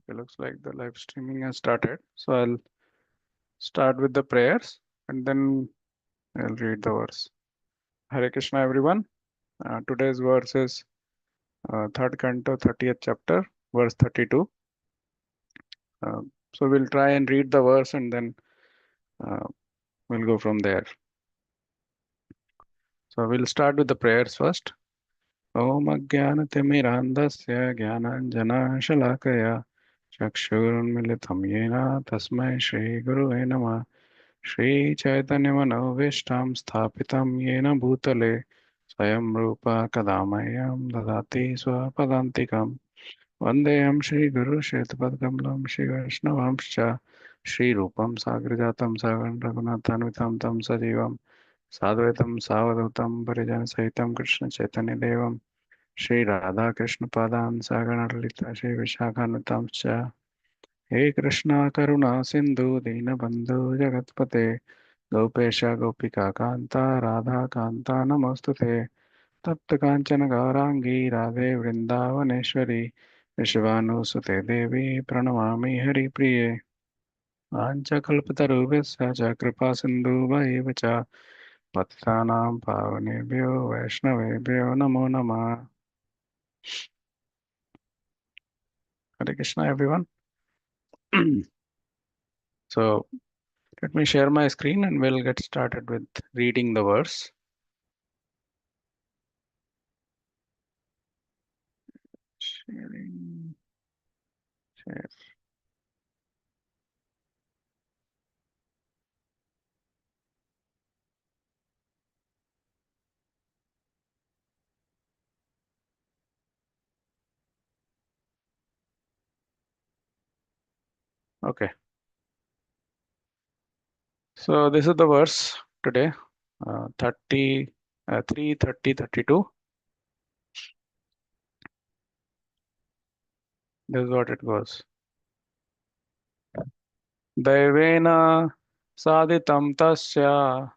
It looks like the live streaming has started. So I'll start with the prayers and then I'll read the verse. Hare Krishna, everyone. Today's verse is third canto, 30th chapter, verse 32. Uh, so we'll try and read the verse and then uh, we'll go from there. So we'll start with the prayers first. Om Ajnanatimirandasya Jnananjanashalakaya Chakshurunmilitam Yena Tasmai Shri Gurave Namah Shri Chaitanya Manavishtam Sthapitam Yena Bhutale Swayam Rupa Kadamayam Dadati Swapadantikam Vandeyam Shri Guru Shetapadakamlam Shri Vaishnavamscha Shri Rupam Sagrajatam Sagan Raghunathanvitam Tam Sajivam Sadvaitam Savadhutam Parijan Sahitam Krishna Chaitanya Devam Shri Radha Krishna Padan Sagana Lalita Shri Vishakhanutam Cha He Krishna Karuna Sindhu Dinabandhu Jagatpate Gopesha Gopika Kanta Radha Kanta Namostute Tapta Kanchana Gaurangi Radhe Vrindavaneshwari Vishvanusute Devi Pranamami Hari Priye Vanchakalpatarubhasya Cha Kripa Sindhu Vaivacha Patitanam Pavanebhyo Vaishnavebhyo Namo Namah. Hare Krishna, everyone. So let me share my screen and we'll get started with reading the verse. Sharing, share. Okay. So this is the verse today, 3, 30, 32. This is what it goes. Daivena saditam tasya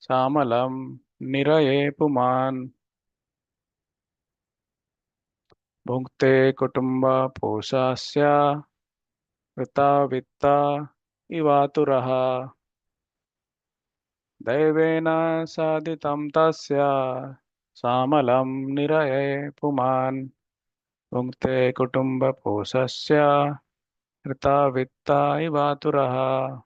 samalam niraye puman bhukte kutumba posasya vrita vitta ivaturaha. Daivena saditam tasya samalam niraye puman bhukte kutumba posasya vrita vitta ivaturaha.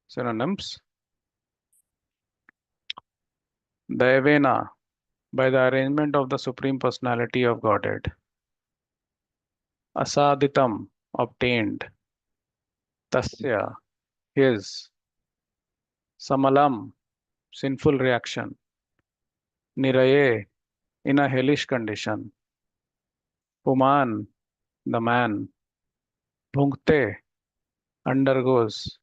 Synonyms. Daivena, by the arrangement of the Supreme Personality of Godhead. Asaditam, obtained. Tasya, his. Samalam, sinful reaction. Niraye, in a hellish condition. Puman, the man. Bhunkte, undergoes.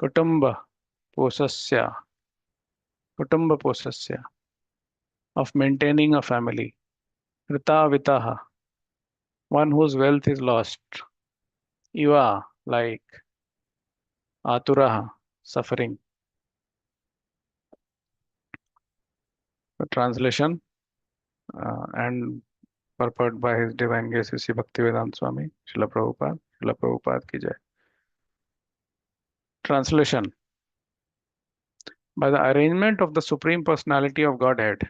Kutumba, posasya. Kutumba posasya, of maintaining a family. Rita vitaha, one whose wealth is lost. Iva, like. Aturaha, suffering. The translation and purport by His Divine Grace Sri Bhaktivedanta Swami, Srila Prabhupada, Srila Prabhupada ki jai. Translation. By the arrangement of the Supreme Personality of Godhead,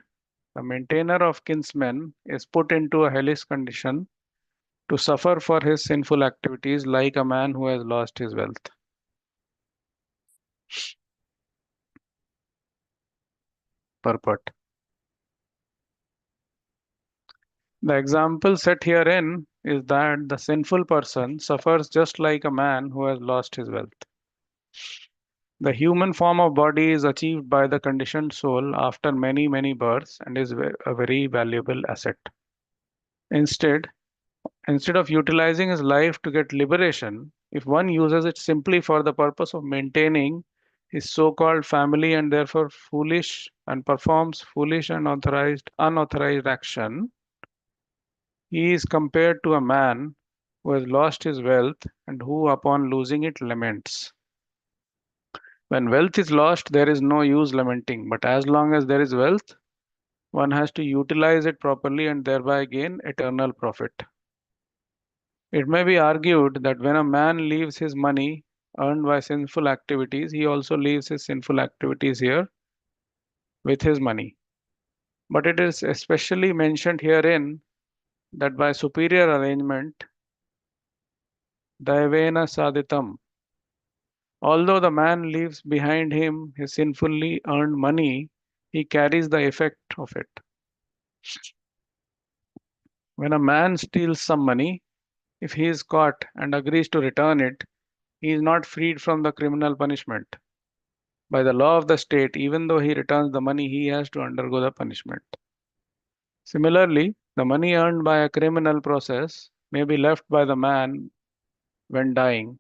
the maintainer of kinsmen is put into a hellish condition to suffer for his sinful activities like a man who has lost his wealth. Purport. The example set herein is that the sinful person suffers just like a man who has lost his wealth. The human form of body is achieved by the conditioned soul after many, many births and is a very valuable asset. Instead, instead of utilizing his life to get liberation, if one uses it simply for the purpose of maintaining his so-called family and therefore foolish and performs foolish and unauthorized action, he is compared to a man who has lost his wealth and who upon losing it laments. When wealth is lost, there is no use lamenting, but as long as there is wealth, one has to utilize it properly and thereby gain eternal profit. It may be argued that when a man leaves his money earned by sinful activities, he also leaves his sinful activities here with his money. But it is especially mentioned herein that by superior arrangement, daivena saditam, although the man leaves behind him his sinfully earned money, he carries the effect of it. When a man steals some money, if he is caught and agrees to return it, he is not freed from the criminal punishment. By the law of the state, even though he returns the money, he has to undergo the punishment. Similarly, the money earned by a criminal process may be left by the man when dying,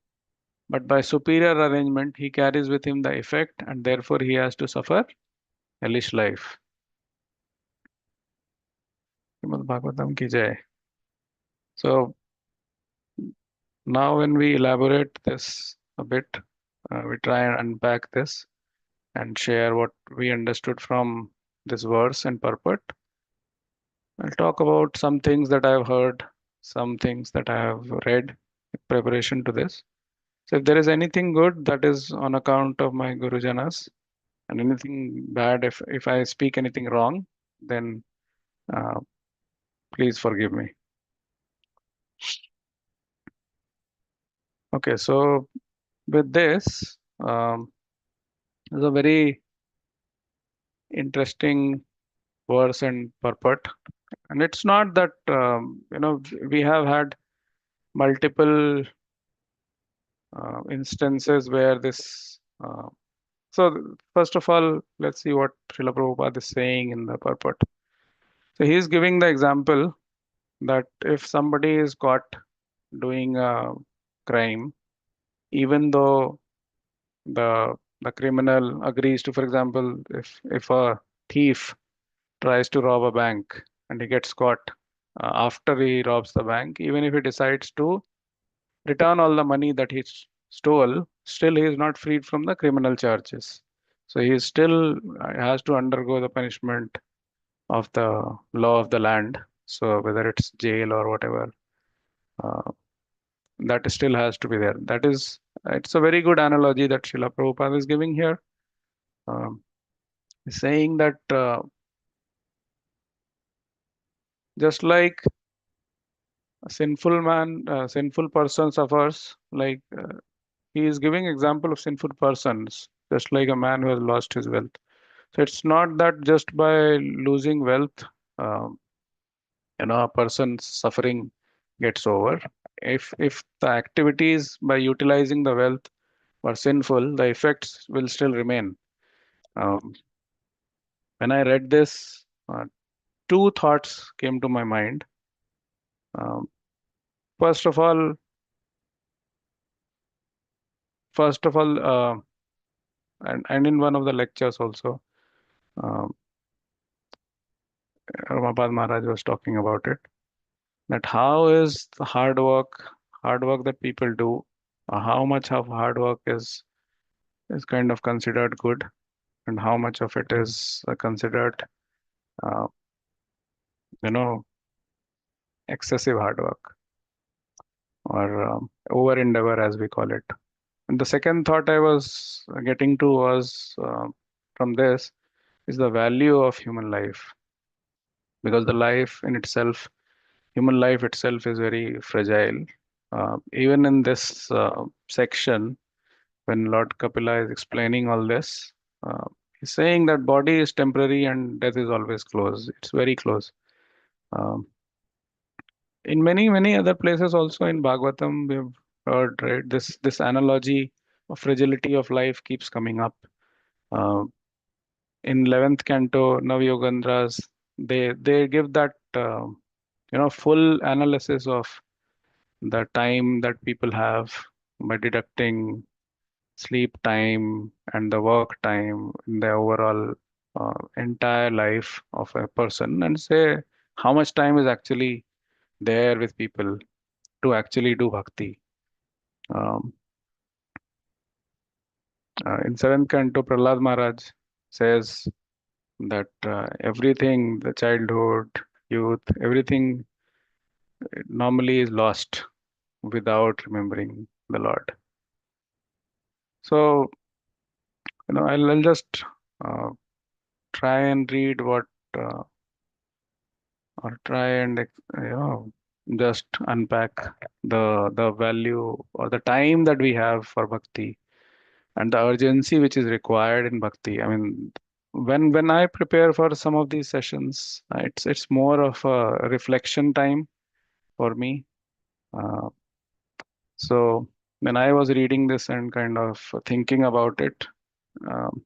but by superior arrangement, he carries with him the effect and therefore he has to suffer hellish life. Srimad Bhagavatam ki jai. So now when we elaborate this a bit, we try and unpack this and share what we understood from this verse and purport. I'll talk about some things that I've heard, some things that I have read in preparation to this. So if there is anything good, that is on account of my Gurujanas, and anything bad, if I speak anything wrong, then uh, please forgive me. Okay, so with this, there's a very interesting verse and purport, and it's not that we have had multiple instances where this. So first of all, let's see what Srila Prabhupada is saying in the purport. So he is giving the example that if somebody is caught doing a crime, even though the criminal agrees to, for example, if a thief tries to rob a bank and he gets caught after he robs the bank, even if he decides to return all the money that he stole, still he is not freed from the criminal charges. So he still has to undergo the punishment of the law of the land. So whether it's jail or whatever, uh, that still has to be there. That is, it's a very good analogy that Srila Prabhupada is giving here. Um, saying that just like a sinful person suffers, like he is giving example of sinful persons, just like a man who has lost his wealth. So it's not that just by losing wealth, um, a person's suffering gets over. If the activities by utilizing the wealth were sinful, the effects will still remain. Um, when I read this, two thoughts came to my mind. Um, first of all, first of all, and in one of the lectures also, um, Ramapad Maharaj was talking about it. That how is the hard work that people do, how much of hard work is kind of considered good, and how much of it is considered, uh, you know, excessive hard work or over endeavor as we call it. And the second thought I was getting to was from this is the value of human life, because the life in itself, human life itself, is very fragile. Even in this section, when Lord Kapila is explaining all this, he's saying that body is temporary and death is always close. It's very close. Um, in many other places also in Bhagavatam, we've heard, right, this analogy of fragility of life keeps coming up. Uh, in 11th canto, Navyogandras, they give that full analysis of the time that people have by deducting sleep time and the work time in the overall entire life of a person, and say how much time is actually there with people to actually do bhakti. Um, in seventh canto, Prahlad Maharaj says that everything, the childhood, youth, everything normally is lost without remembering the Lord. So, I'll just uh, try and read what, uh, or try and, just unpack the value or the time that we have for bhakti and the urgency which is required in bhakti. I mean, when I prepare for some of these sessions, it's more of a reflection time for me. Uh, so when I was reading this and kind of thinking about it, um,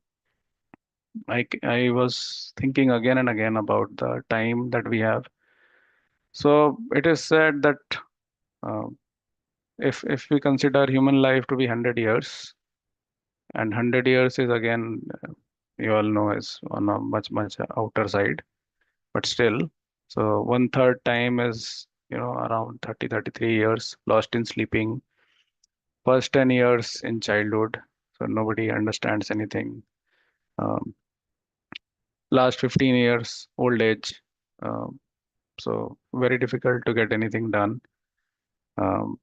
I was thinking again and again about the time that we have. So it is said that uh, if we consider human life to be 100 years, and 100 years is again, you all know, is on a much outer side, but still, so one third time is, around 33 years lost in sleeping. First 10 years in childhood, so nobody understands anything. Um, Last 15 years, old age. Um, so very difficult to get anything done. Um,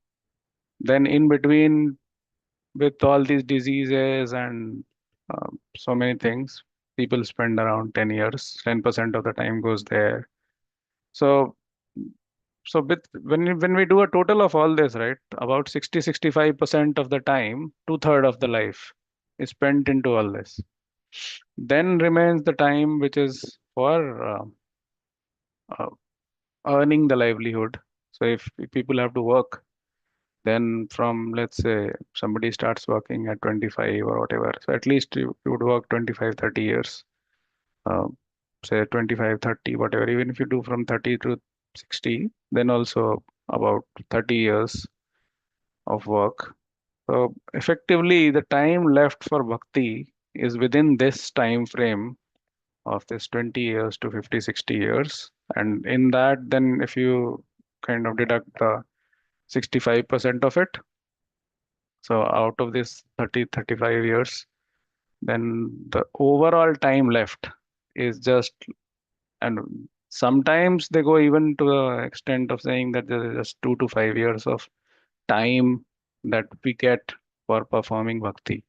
then in between, with all these diseases and so many things, people spend around 10 years. 10% of the time goes there. So, when we do a total of all this, right, about 65% of the time, two-third of the life is spent into all this. Then remains the time which is for uh, earning the livelihood. So if people have to work, then from, let's say, somebody starts working at 25 or whatever, so at least you would work 25, 30 years, uh, say 25, 30, whatever. Even if you do from 30 to 60, then also about 30 years of work. So effectively, the time left for bhakti is within this time frame of this 20 years to 50, 60 years. And in that, then if you kind of deduct the 65% of it, so out of this 30, 35 years, then the overall time left is just, and sometimes they go even to the extent of saying that there is just 2 to 5 years of time that we get for performing bhakti.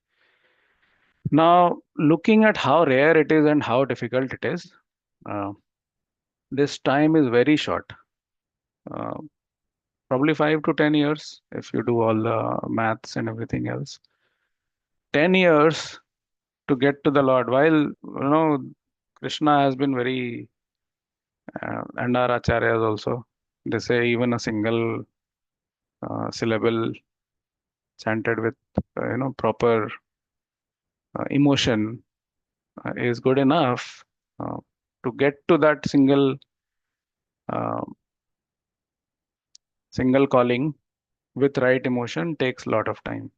Now, looking at how rare it is and how difficult it is, uh, this time is very short. Uh, Probably 5 to 10 years if you do all the maths and everything else. 10 years to get to the Lord. While Krishna has been very, and our acharyas also, they say even a single syllable chanted with proper emotion is good enough uh, to get to that uh, single calling with right emotion takes a lot of time.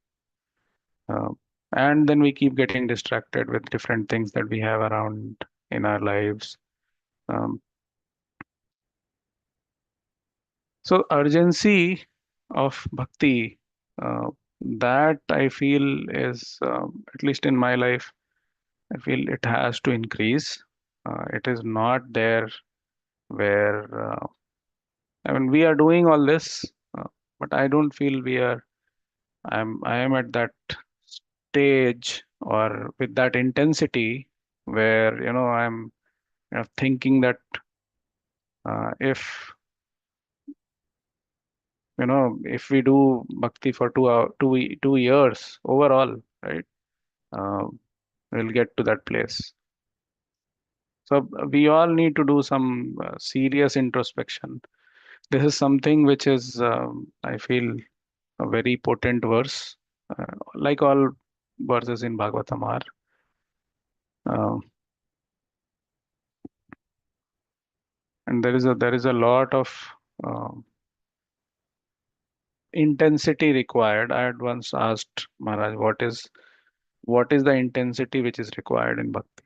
Uh, and then we keep getting distracted with different things that we have around in our lives. Um, so urgency of bhakti, that I feel is, at least in my life, I feel it has to increase. It is not there where, I mean, we are doing all this, uh, but I don't feel we are. I am at that stage or with that intensity where I'm thinking that if if we do bhakti for 2 hour, 2 years overall, right, uh, we'll get to that place. So we all need to do some serious introspection. This is something which is, I feel, a very potent verse, like all verses in Bhagavatam are. Uh, and there is a lot of uh, intensity required. I had once asked Maharaj, what is the intensity which is required in bhakti?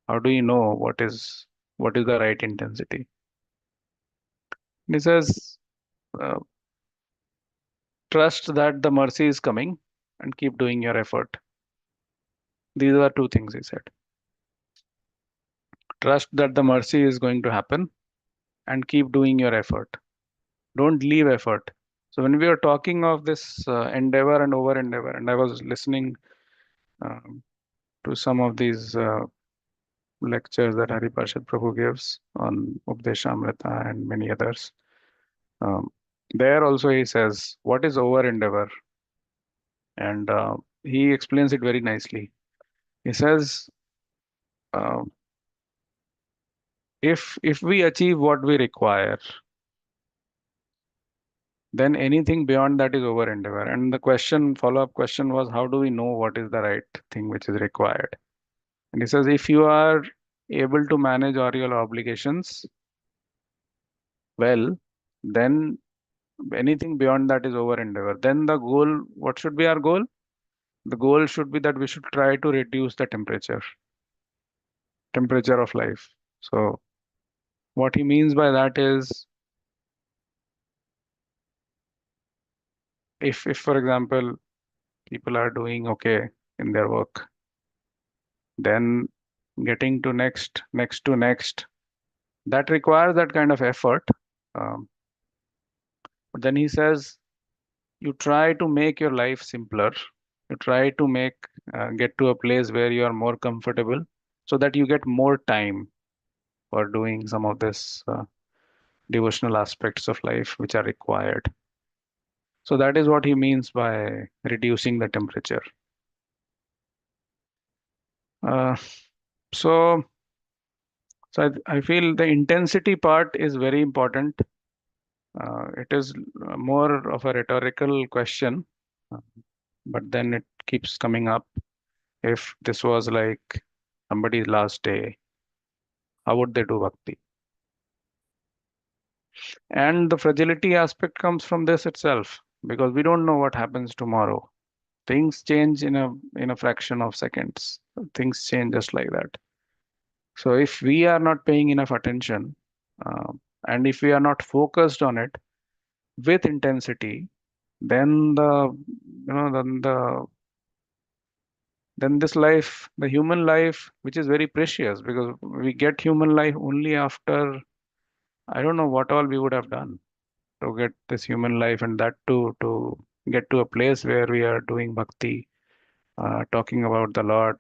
How do you know what is the right intensity? And he says, uh, trust that the mercy is coming and keep doing your effort. These are two things he said. Trust that the mercy is going to happen and keep doing your effort. Don't leave effort. So when we are talking of this endeavor and over endeavor, and I was listening um, to some of these lectures that Hari Parshad Prabhu gives on Updeshamrita and many others. Um, there also he says, what is over endeavor? And he explains it very nicely. He says, uh, if we achieve what we require, then anything beyond that is over endeavor. And the question, follow-up question was, how do we know what is the right thing which is required? And he says, if you are able to manage all your obligations well, then anything beyond that is over endeavor. Then the goal, what should be our goal? The goal should be that we should try to reduce the temperature of life. So what he means by that is, if for example, people are doing okay in their work, then getting to next, that requires that kind of effort. Um, but then he says, you try to make your life simpler. You try to get to a place where you are more comfortable so that you get more time for doing some of this devotional aspects of life which are required. So that is what he means by reducing the temperature. Uh, so, so I feel the intensity part is very important. It is more of a rhetorical question, uh, but then it keeps coming up. If this was like somebody's last day, how would they do bhakti? And the fragility aspect comes from this itself, because we don't know what happens tomorrow. Things change in a fraction of seconds. Things change just like that. So if we are not paying enough attention, uh, and if we are not focused on it with intensity, then then this life, the human life, which is very precious, because we get human life only after, I don't know what all we would have done to get this human life, and that to get to a place where we are doing bhakti, talking about the Lord.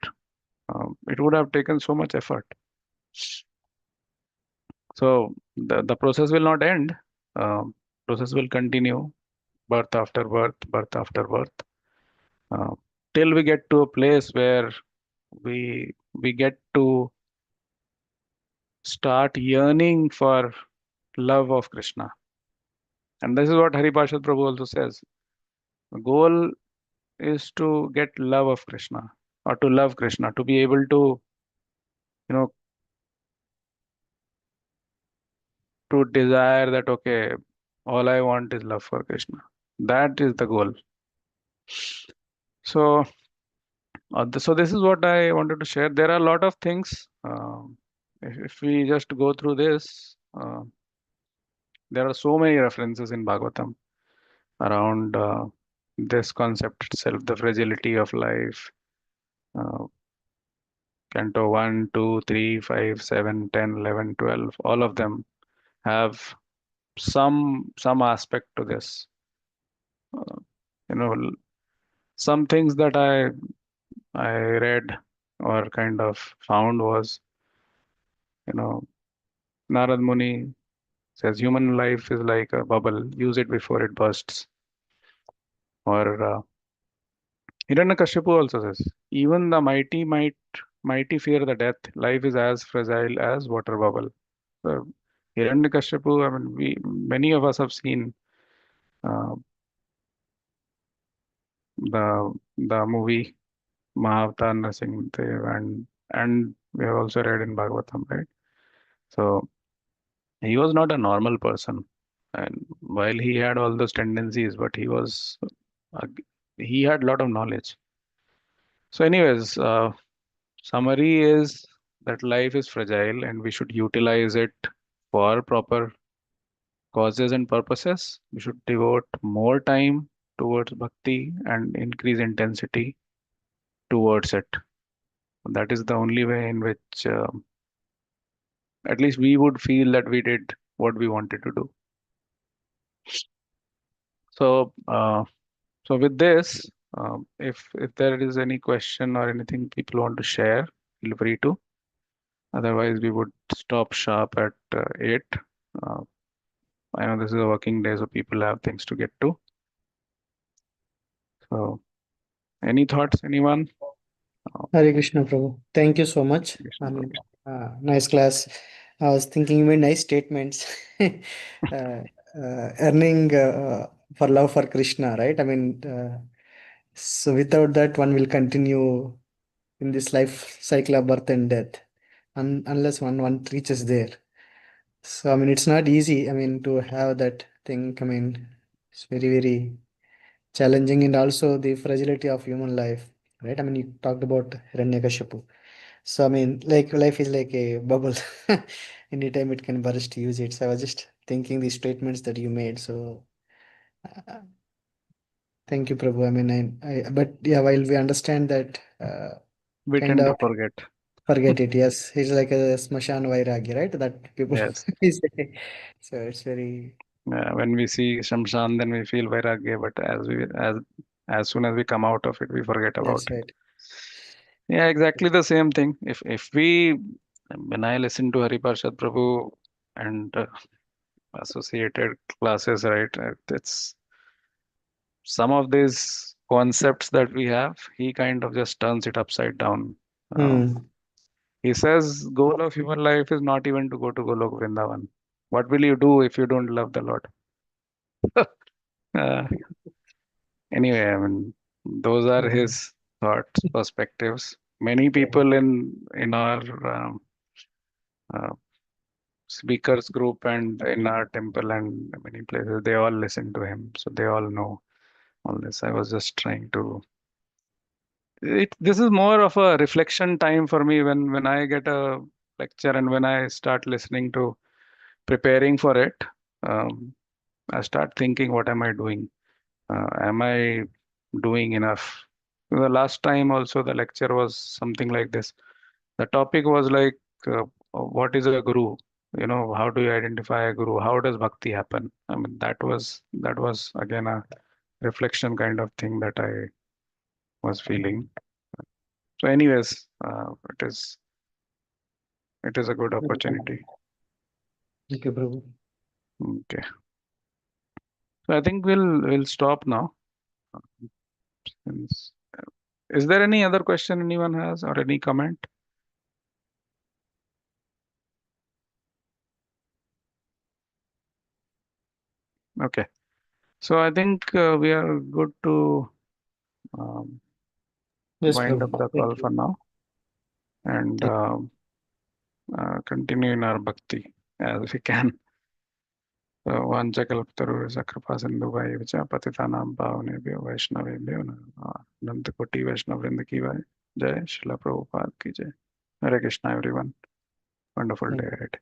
It would have taken so much effort. So the process will not end. Process will continue, birth after birth, birth after birth, uh, till we get to a place where we get to start yearning for love of Krishna. And this is what Hari Parshad Prabhu also says. The goal is to get love of Krishna, or to love Krishna, to be able to, you know, to desire that, okay, all I want is love for Krishna. That is the goal. So, so this is what I wanted to share. There are a lot of things. If we just go through this, there are so many references in Bhagavatam around this concept itself, the fragility of life. Uh, Canto 1, 2, 3, 5, 7, 10, 11, 12, all of them have some aspect to this. Uh, you know, some things that I read or kind of found was, you know, Narad Muni says human life is like a bubble, use it before it bursts. Or Hiranyakashipu also says, even the mighty fear the death, life is as fragile as water bubble. So Hiranyakashipu, I mean, many of us have seen uh, the movie Mahavatar Nrsimhadev, and we have also read in Bhagavatam, right? So he was not a normal person, and while he had all those tendencies, but uh, he had a lot of knowledge. So, anyways, summary is that life is fragile, and we should utilize it for proper causes and purposes. We should devote more time towards bhakti and increase intensity towards it. That is the only way in which at least we would feel that we did what we wanted to do. So, so with this, if there is any question or anything people want to share, feel free to. Otherwise, we would stop sharp at 8. Uh, I know this is a working day, so people have things to get to. So, any thoughts, anyone? Hare Krishna, Prabhu. Thank you so much. Krishna I mean, Prabhu. nice class. I was thinking you made nice statements. Earning for love for Krishna, right? I mean, so without that, one will continue in this life cycle of birth and death, unless one reaches there. So, I mean, it's not easy. I mean, to have that thing. I mean, it's very, very challenging, and also the fragility of human life, right? I mean, you talked about Hiranyakashipu. So I mean, like life is like a bubble. Anytime it can burst, use it. So I was just thinking the statements that you made. So uh, thank you, Prabhu. I mean, but yeah, while we understand that, We kind tend to of forget. forget it. Yes, it's like a smashan vairagya, right? That people Yes. say. So it's very. When we see Shamshan, then we feel Vairagya, but as soon as we come out of it, we forget about That's it. right. Yeah, exactly the same thing. If we, when I listen to Hari Parshad Prabhu and associated classes, right, it's some of these concepts that we have, he kind of just turns it upside down. Um, Hmm. he says, goal of human life is not even to go to Golok Vrindavan. What will you do if you don't love the Lord? Uh, Anyway, I mean, those are Hmm. his thoughts, perspectives. Many people in our uh, speakers group and in our temple and many places, they all listen to him, so they all know all this. I was just trying to. This is more of a reflection time for me when I get a lecture and when I start listening to preparing for it. Um, I start thinking, what am I doing? Am I doing enough? The last time also the lecture was something like this. The topic was like, what is a guru? You know, how do you identify a guru? How does bhakti happen? I mean, that was again a reflection kind of thing that I was feeling. So, anyways, it is a good opportunity. Thank you, Prabhu. Okay, so I think we'll stop now. Since- Is there any other question anyone has or any comment? Okay. So I think we are good to um, Yes, wind up Prabhu. the Thank call for you. now and Thank continue in our bhakti as we can. So vanchakalptarusha kripa sindhuvaivacha patitanam pavanebhyo vaishnavebhyo Ananta Koti Vaishnav Vrinda ki jai. Jai Srila Prabhupada ki jai. Hare Krishna everyone. Wonderful day you. ahead.